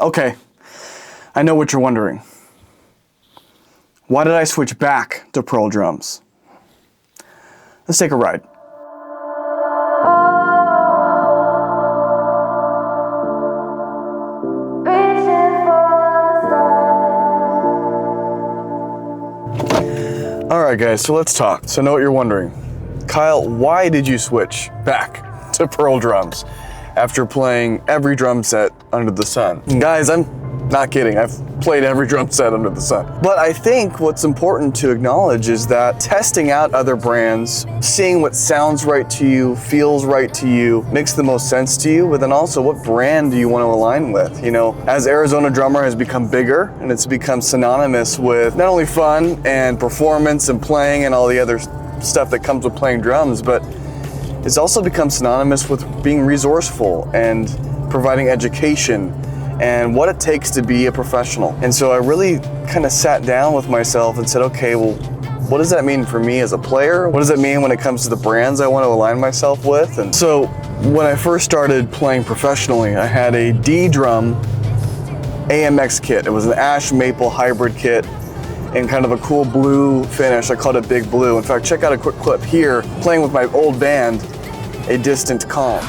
Okay, I know what you're wondering. Why did I switch back to Pearl drums? Let's take a ride. Alright guys, so let's talk. So I know what you're wondering. Kyle, why did you switch back to Pearl drums after playing every drum set under the sun? Guys, I'm not kidding. I've played every drum set under the sun. But I think what's important to acknowledge is that testing out other brands, seeing what sounds right to you, feels right to you, makes the most sense to you, but then also what brand do you want to align with? You know, as Arizona Drummer has become bigger and it's become synonymous with not only fun and performance and playing and all the other stuff that comes with playing drums, but it's also become synonymous with being resourceful and providing education and what it takes to be a professional. And so I really kind of sat down with myself and said, okay, well, what does that mean for me as a player? What does it mean when it comes to the brands I want to align myself with? And so when I first started playing professionally, I had a D-drum AMX kit. It was an ash maple hybrid kit in kind of a cool blue finish. I called it Big Blue. In fact, check out a quick clip here, playing with my old band, A Distant Calm.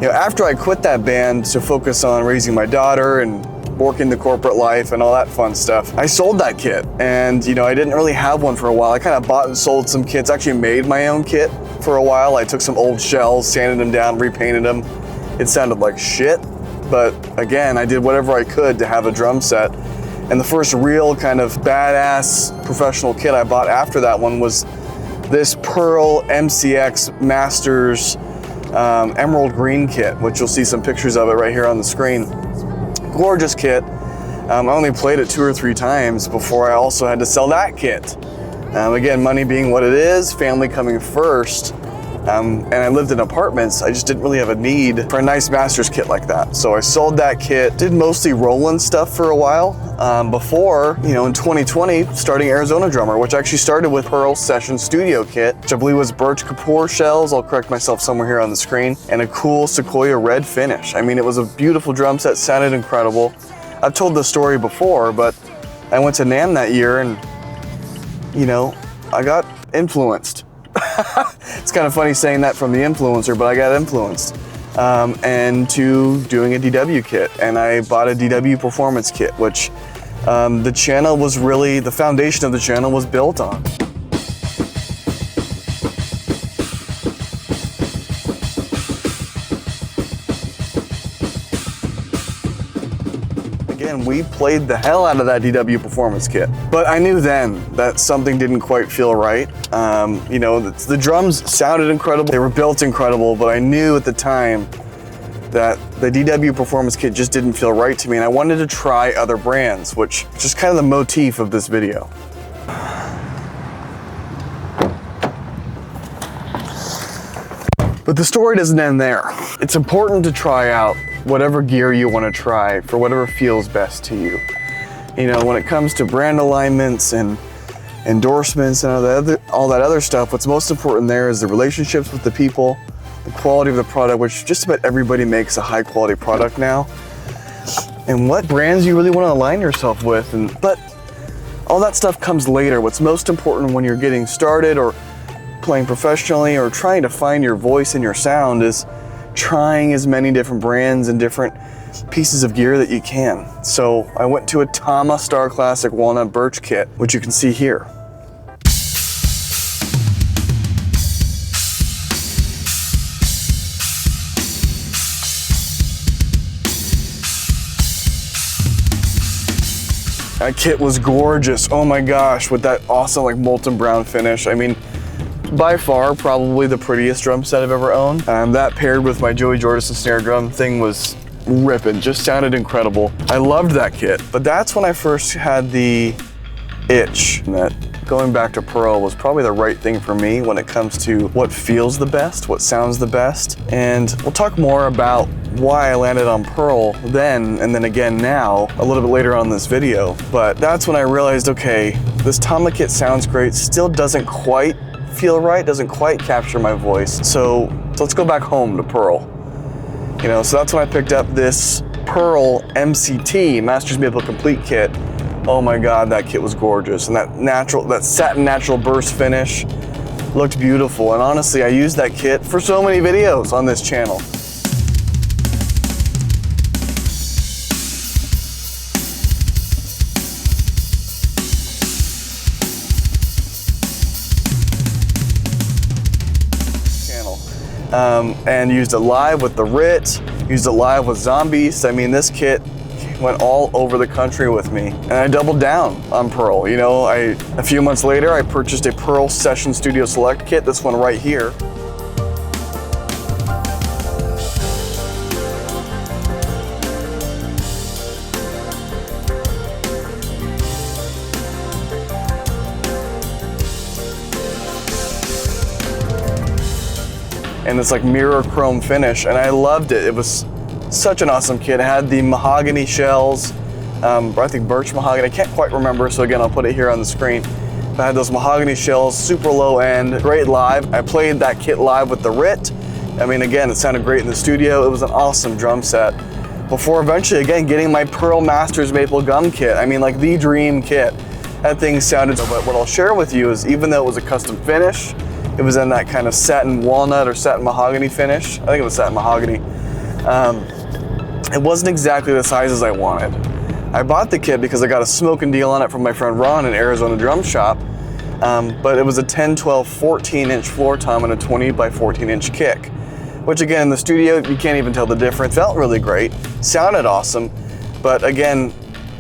You know, after I quit that band to focus on raising my daughter and working the corporate life and all that fun stuff, I sold that kit. And you know, I didn't really have one for a while. I kind of bought and sold some kits, actually made my own kit for a while. I took some old shells, sanded them down, repainted them. It sounded like shit, but again, I did whatever I could to have a drum set. And the first real kind of badass professional kit I bought after that one was this Pearl MCX Masters Emerald Green kit, which you'll see some pictures of it right here on the screen. Gorgeous kit. I only played it 2 or 3 times before I also had to sell that kit. Again, money being what it is, family coming first, and I lived in apartments. I just didn't really have a need for a nice Masters kit like that. So I sold that kit, did mostly Roland stuff for a while, before, you know, in 2020, starting Arizona Drummer, which actually started with Pearl Session Studio kit, which I believe was birch Kapoor shells, I'll correct myself somewhere here on the screen, and a cool Sequoia red finish. I mean, it was a beautiful drum set, sounded incredible. I've told this story before, but I went to NAMM that year and, you know, I got influenced. It's kind of funny saying that from the influencer, but I got influenced and to doing a DW kit, and I bought a DW performance kit, which the channel was really, the foundation of the channel was built on. Again, we played the hell out of that DW performance kit, but I knew then that something didn't quite feel right. You know, the drums sounded incredible, they were built incredible, but I knew at the time that the DW performance kit just didn't feel right to me, and I wanted to try other brands, which is just kind of the motif of this video. But the story doesn't end there. It's important to try out whatever gear you want to try for whatever feels best to you. You know, when it comes to brand alignments and endorsements and all that other stuff, what's most important there is the relationships with the people, the quality of the product, which just about everybody makes a high quality product now, and what brands you really want to align yourself with. But all that stuff comes later. What's most important when you're getting started or playing professionally or trying to find your voice and your sound is trying as many different brands and different pieces of gear that you can. So I went to a Tama Star Classic Walnut Birch kit, which you can see here. That kit was gorgeous. Oh my gosh, with that awesome like molten brown finish. I mean, by far, probably the prettiest drum set I've ever owned. That paired with my Joey Jordison snare drum thing was ripping, just sounded incredible. I loved that kit, but that's when I first had the itch that going back to Pearl was probably the right thing for me when it comes to what feels the best, what sounds the best. And we'll talk more about why I landed on Pearl then and then again now a little bit later on in this video. But that's when I realized, okay, this Tama kit sounds great, still doesn't quite feel right, doesn't quite capture my voice. So let's go back home to Pearl. You know, so that's when I picked up this Pearl MCT, Masters Maple Complete kit. Oh my God, that kit was gorgeous. And that satin natural burst finish looked beautiful. And honestly, I used that kit for so many videos on this channel. And used it live with the Rit, used it live with Zombies. I mean, this kit went all over the country with me. And I doubled down on Pearl. You know, a few months later, I purchased a Pearl Session Studio Select kit, this one right here. And it's like mirror chrome finish, and I loved it. It was such an awesome kit. It had the mahogany shells, I think birch mahogany, I can't quite remember, so again, I'll put it here on the screen. But I had those mahogany shells, super low end, great live. I played that kit live with the Rit. I mean, again, it sounded great in the studio. It was an awesome drum set. Before eventually, again, getting my Pearl Masters Maple Gum kit. I mean, like the dream kit. That thing sounded, but what I'll share with you is even though it was a custom finish, it was in that kind of satin walnut or satin mahogany finish. I think it was satin mahogany. It wasn't exactly the sizes I wanted. I bought the kit because I got a smoking deal on it from my friend Ron in Arizona Drum Shop. But it was a 10, 12, 14 inch floor tom and a 20 by 14 inch kick. Which again, in the studio, you can't even tell the difference. Felt really great, sounded awesome. But again,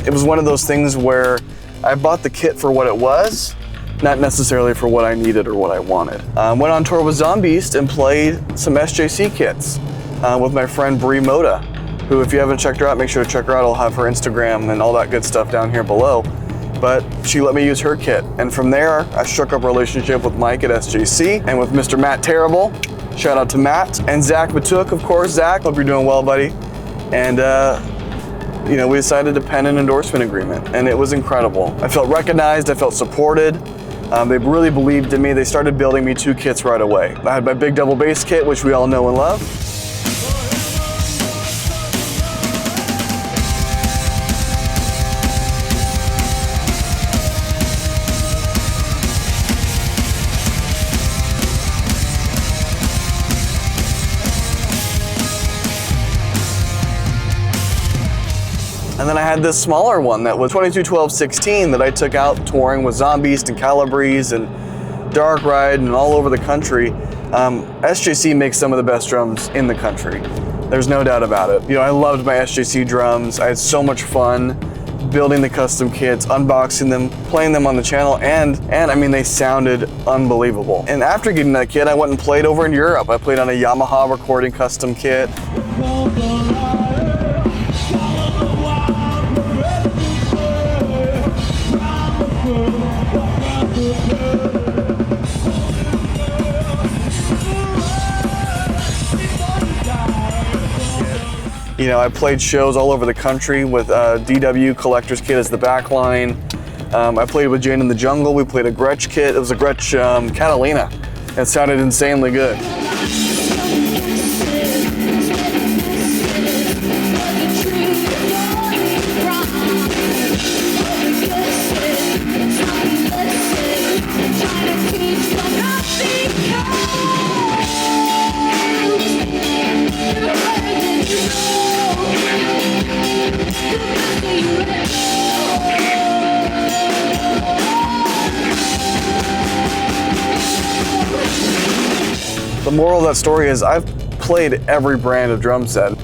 it was one of those things where I bought the kit for what it was, not necessarily for what I needed or what I wanted. Went on tour with Zombies and played some SJC kits with my friend Bree Moda, who if you haven't checked her out, make sure to check her out. I'll have her Instagram and all that good stuff down here below. But she let me use her kit. And from there, I struck up a relationship with Mike at SJC and with Mr. Matt Terrible. Shout out to Matt. And Zach Matuk, of course. Zach, hope you're doing well, buddy. And you know, we decided to pen an endorsement agreement, and it was incredible. I felt recognized, I felt supported. They really believed in me. They started building me 2 kits right away. I had my big double bass kit, which we all know and love. And then I had this smaller one that was 22, 12, 16 that I took out touring with Zombies and Calabrese and Dark Ride and all over the country. SJC makes some of the best drums in the country. There's no doubt about it. You know, I loved my SJC drums. I had so much fun building the custom kits, unboxing them, playing them on the channel, and I mean, they sounded unbelievable. And after getting that kit, I went and played over in Europe. I played on a Yamaha recording custom kit. You know, I played shows all over the country with DW Collector's Kit as the backline. I played with Jane in the Jungle. We played a Gretsch kit. It was a Gretsch Catalina. It sounded insanely good. The moral of that story is I've played every brand of drum set,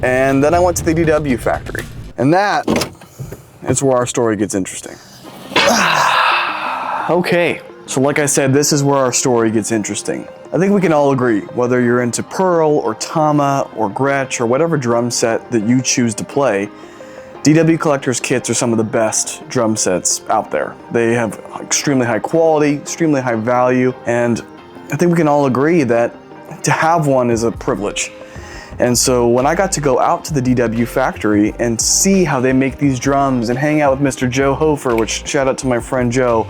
and then I went to the DW factory. And that is where our story gets interesting. Okay, so like I said, this is where our story gets interesting. I think we can all agree, whether you're into Pearl or Tama or Gretsch or whatever drum set that you choose to play, DW Collector's kits are some of the best drum sets out there. They have extremely high quality, extremely high value, and I think we can all agree that to have one is a privilege. And so when I got to go out to the DW factory and see how they make these drums and hang out with Mr. Joe Hofer, which shout out to my friend Joe,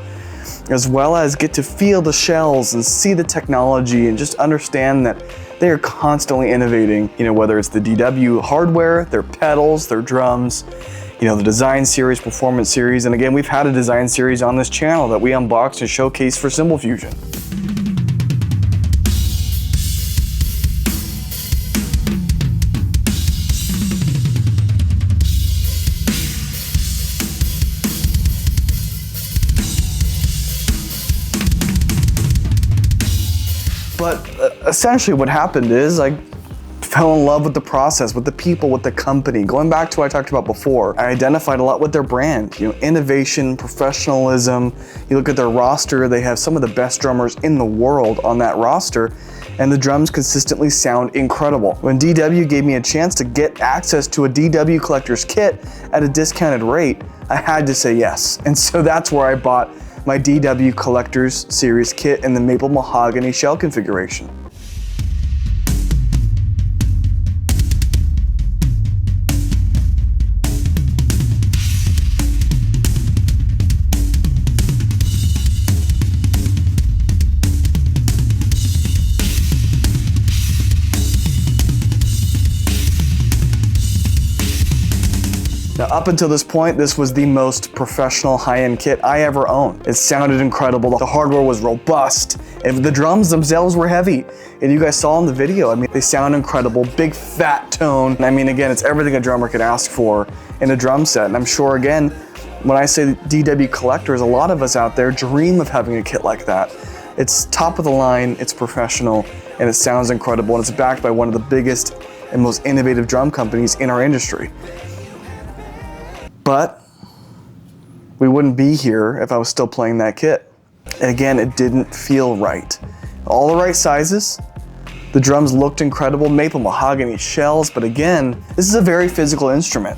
as well as get to feel the shells and see the technology and just understand that they are constantly innovating, whether it's the DW hardware, their pedals, their drums, the design series, performance series. And again, we've had a design series on this channel that we unboxed and showcased for Cymbal Fusion. But essentially what happened is I fell in love with the process, with the people, with the company. Going back to what I talked about before, I identified a lot with their brand, innovation, professionalism. You look at their roster, they have some of the best drummers in the world on that roster, and the drums consistently sound incredible. When DW gave me a chance to get access to a DW Collector's kit at a discounted rate, I had to say yes. And so that's where I bought my DW Collector's Series kit in the maple mahogany shell configuration. Now, up until this point, this was the most professional high-end kit I ever owned. It sounded incredible. The hardware was robust, and the drums themselves were heavy. And you guys saw in the video, they sound incredible, big fat tone. Again, it's everything a drummer could ask for in a drum set. And I'm sure, again, when I say DW Collectors, a lot of us out there dream of having a kit like that. It's top of the line, it's professional, and it sounds incredible, and it's backed by one of the biggest and most innovative drum companies in our industry. But we wouldn't be here if I was still playing that kit. And again, it didn't feel right. All the right sizes, the drums looked incredible, maple mahogany shells, but again, this is a very physical instrument.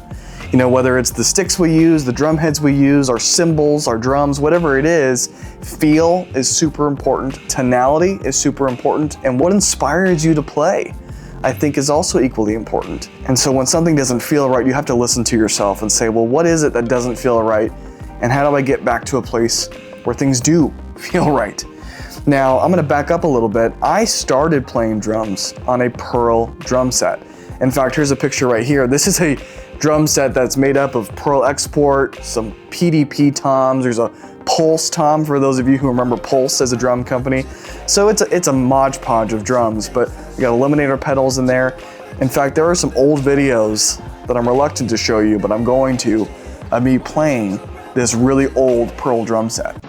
Whether it's the sticks we use, the drum heads we use, our cymbals, our drums, whatever it is, feel is super important, tonality is super important, and what inspires you to play, I think, is also equally important. And so when something doesn't feel right, you have to listen to yourself and say, well, what is it that doesn't feel right? And how do I get back to a place where things do feel right? Now, I'm gonna back up a little bit. I started playing drums on a Pearl drum set. In fact, here's a picture right here. This is a drum set that's made up of Pearl Export, some PDP toms, there's a Pulse tom, for those of you who remember Pulse as a drum company. So it's a Mod Podge of drums, but we got eliminator pedals in there. In fact, there are some old videos that I'm reluctant to show you, but I'm going to, of me playing this really old Pearl drum set.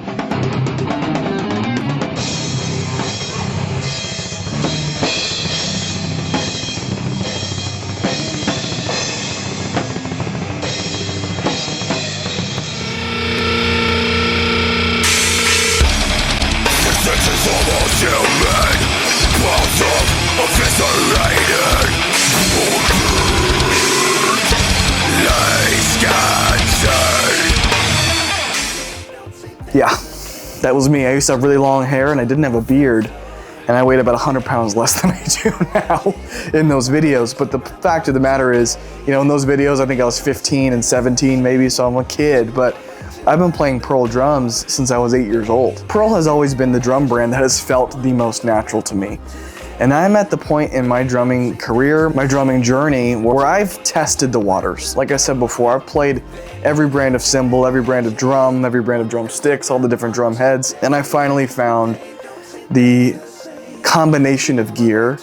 Yeah, that was me. I used to have really long hair and I didn't have a beard, and I weighed about 100 pounds less than I do now in those videos. But the fact of the matter is, in those videos, I think I was 15 and 17 maybe, so I'm a kid, but I've been playing Pearl drums since I was 8 years old. Pearl has always been the drum brand that has felt the most natural to me. And I'm at the point in my drumming career, my drumming journey, where I've tested the waters. Like I said before, I've played every brand of cymbal, every brand of drum, every brand of drumsticks, all the different drum heads. And I finally found the combination of gear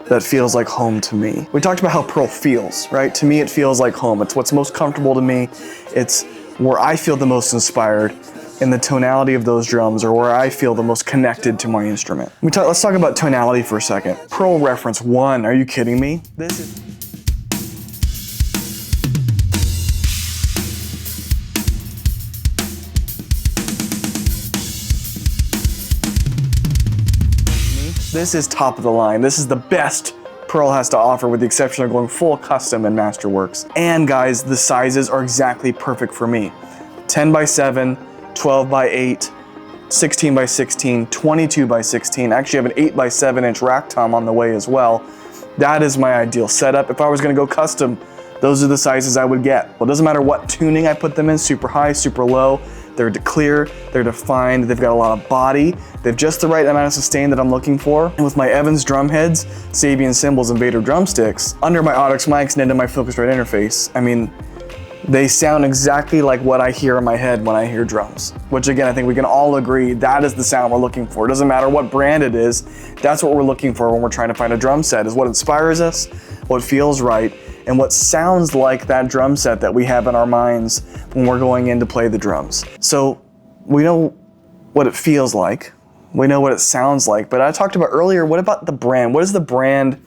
that feels like home to me. We talked about how Pearl feels, right? To me, it feels like home. It's what's most comfortable to me. It's where I feel the most inspired in the tonality of those drums, or where I feel the most connected to my instrument. Let's talk about tonality for a second. Pearl Reference 1, are you kidding me? This is top of the line. This is the best Pearl has to offer, with the exception of going full custom and Masterworks. And guys, the sizes are exactly perfect for me. 10 by 7, 12 by 8, 16 by 16, 22 by 16. I actually have an 8 by 7 inch rack tom on the way as well. That is my ideal setup. If I was gonna go custom, those are the sizes I would get. Well, it doesn't matter what tuning I put them in, super high, super low. They're clear, they're defined, they've got a lot of body, they have just the right amount of sustain that I'm looking for. And with my Evans drum heads, Sabian cymbals, and Vader drumsticks, under my Audix mics and into my Focusrite interface, I mean, they sound exactly like what I hear in my head when I hear drums. Which again, I think we can all agree that is the sound we're looking for. It doesn't matter what brand it is, that's what we're looking for when we're trying to find a drum set, is what inspires us, what feels right, and what sounds like that drum set that we have in our minds when we're going in to play the drums. So we know what it feels like, we know what it sounds like, but I talked about earlier, what about the brand? What does the brand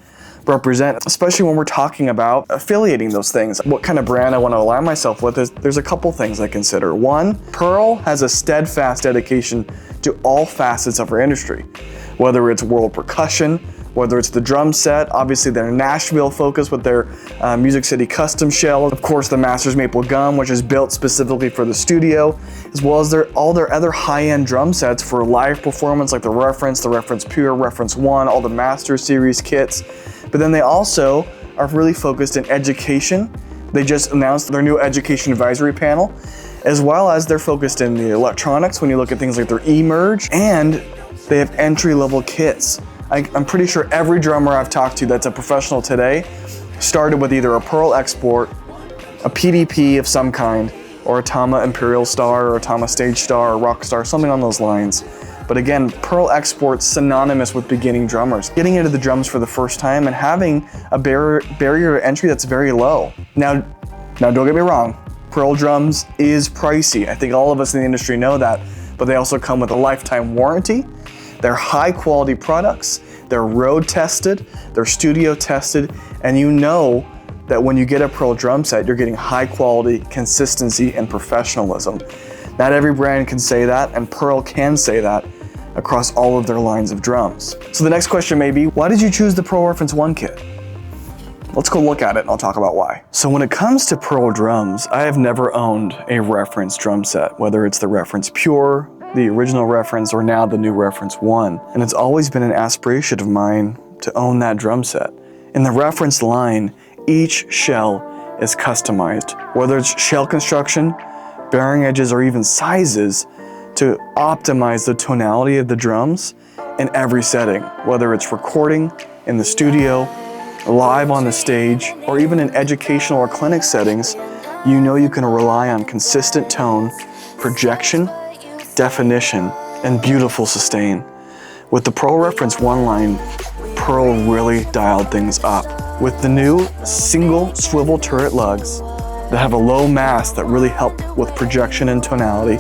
represent, especially when we're talking about affiliating those things? What kind of brand I want to align myself with is, there's a couple things I consider. One, Pearl has a steadfast dedication to all facets of our industry, whether it's world percussion, whether it's the drum set, obviously their Nashville focus with their Music City custom shell, of course the Masters Maple Gum, which is built specifically for the studio, as well as all their other high-end drum sets for live performance, like the Reference Pure, Reference One, all the Master Series kits. But then they also are really focused in education. They just announced their new education advisory panel, as well as they're focused in the electronics when you look at things like their eMerge, and they have entry-level kits. I'm pretty sure every drummer I've talked to that's a professional today started with either a Pearl Export, a PDP of some kind, or a Tama Imperial Star, or a Tama Stage Star, or Rock Star, something on those lines. But again, Pearl Export's synonymous with beginning drummers. Getting into the drums for the first time and having a barrier to entry that's very low. Now don't get me wrong, Pearl drums is pricey. I think all of us in the industry know that, but they also come with a lifetime warranty. They're high quality products, they're road tested, they're studio tested, and you know that when you get a Pearl drum set, you're getting high quality, consistency, and professionalism. Not every brand can say that, and Pearl can say that across all of their lines of drums. So the next question may be, why did you choose the Pearl Reference 1 kit? Let's go look at it and I'll talk about why. So when it comes to Pearl drums, I have never owned a Reference drum set, whether it's the Reference Pure, the original Reference, or now the new Reference 1. And it's always been an aspiration of mine to own that drum set. In the Reference line, each shell is customized, whether it's shell construction, bearing edges, or even sizes, to optimize the tonality of the drums in every setting, whether it's recording, in the studio, live on the stage, or even in educational or clinic settings. You know you can rely on consistent tone, projection, definition, and beautiful sustain. With the Pearl Reference 1 line, Pearl really dialed things up. With the new single swivel turret lugs that have a low mass that really help with projection and tonality,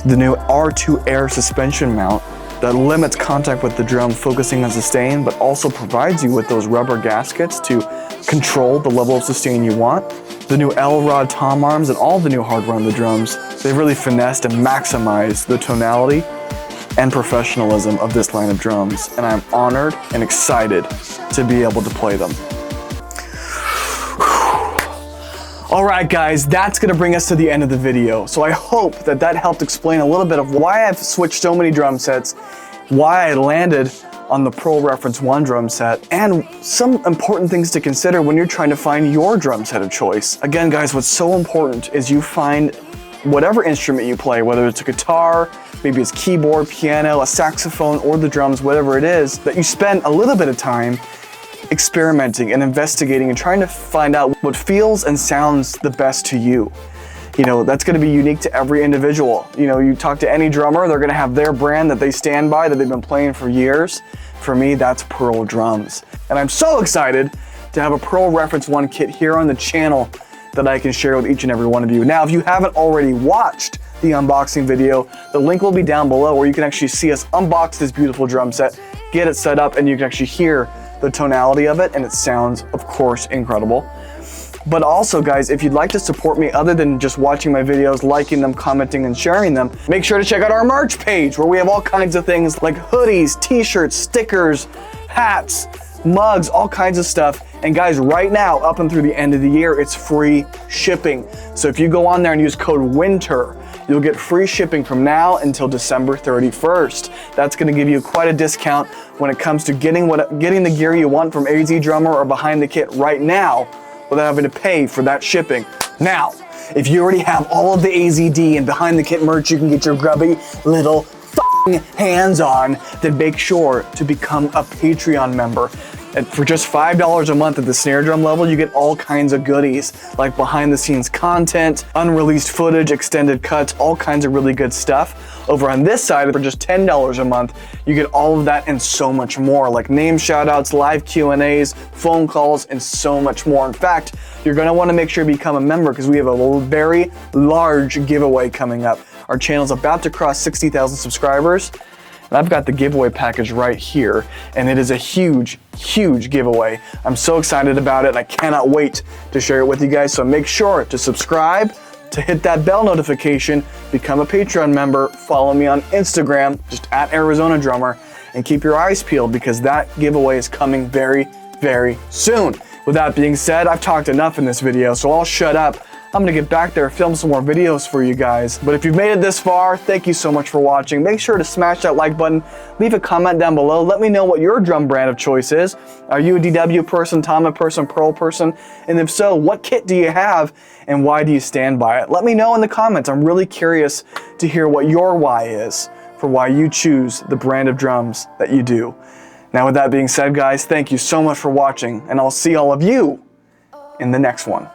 the new R2 Air suspension mount that limits contact with the drum, focusing on sustain, but also provides you with those rubber gaskets to control the level of sustain you want, the new L-Rod tom arms, and all the new hardware on the drums, they've really finessed and maximized the tonality and professionalism of this line of drums, and I'm honored and excited to be able to play them. All right guys, that's gonna bring us to the end of the video. So I hope that helped explain a little bit of why I've switched so many drum sets, why I landed on the Pearl Reference 1 drum set, and some important things to consider when you're trying to find your drum set of choice. Again guys, what's so important is you find whatever instrument you play, whether it's a guitar, maybe it's keyboard, piano, a saxophone, or the drums, whatever it is, that you spend a little bit of time experimenting and investigating and trying to find out what feels and sounds the best to you. You know, that's going to be unique to every individual. You know, you talk to any drummer, they're going to have their brand that they stand by, that they've been playing for years. For me, that's Pearl drums. And I'm so excited to have a Pearl Reference 1 kit here on the channel that I can share with each and every one of you. Now, if you haven't already watched the unboxing video, the link will be down below where you can actually see us unbox this beautiful drum set, get it set up, and you can actually hear the tonality of it, and it sounds, of course, incredible. But also, guys, if you'd like to support me other than just watching my videos, liking them, commenting, and sharing them, make sure to check out our merch page where we have all kinds of things like hoodies, t-shirts, stickers, hats, mugs, all kinds of stuff. And guys, right now, up and through the end of the year, it's free shipping. So if you go on there and use code WINTER, you'll get free shipping from now until December 31st. That's gonna give you quite a discount when it comes to getting the gear you want from AZ Drummer or Behind the Kit right now without having to pay for that shipping. Now, if you already have all of the AZD and Behind the Kit merch you can get your grubby little hands on, then make sure to become a Patreon member. And for just $5 a month at the snare drum level, you get all kinds of goodies like behind the scenes content, unreleased footage, extended cuts, all kinds of really good stuff. Over on this side, for just $10 a month, you get all of that and so much more, like name shoutouts, live Q&As, phone calls, and so much more. In fact, you're gonna wanna make sure you become a member because we have a very large giveaway coming up. Our channel's about to cross 60,000 subscribers. And I've got the giveaway package right here, and it is a huge, huge giveaway. I'm so excited about it, and I cannot wait to share it with you guys. So make sure to subscribe, to hit that bell notification, become a Patreon member, follow me on Instagram, just at Arizona Drummer, and keep your eyes peeled because that giveaway is coming very, very soon. With that being said, I've talked enough in this video, so I'll shut up. I'm gonna get back there, film some more videos for you guys. But if you've made it this far, thank you so much for watching. Make sure to smash that like button, leave a comment down below. Let me know what your drum brand of choice is. Are you a DW person, Tama person, Pearl person? And if so, what kit do you have and why do you stand by it? Let me know in the comments. I'm really curious to hear what your why is for why you choose the brand of drums that you do. Now with that being said, guys, thank you so much for watching, and I'll see all of you in the next one.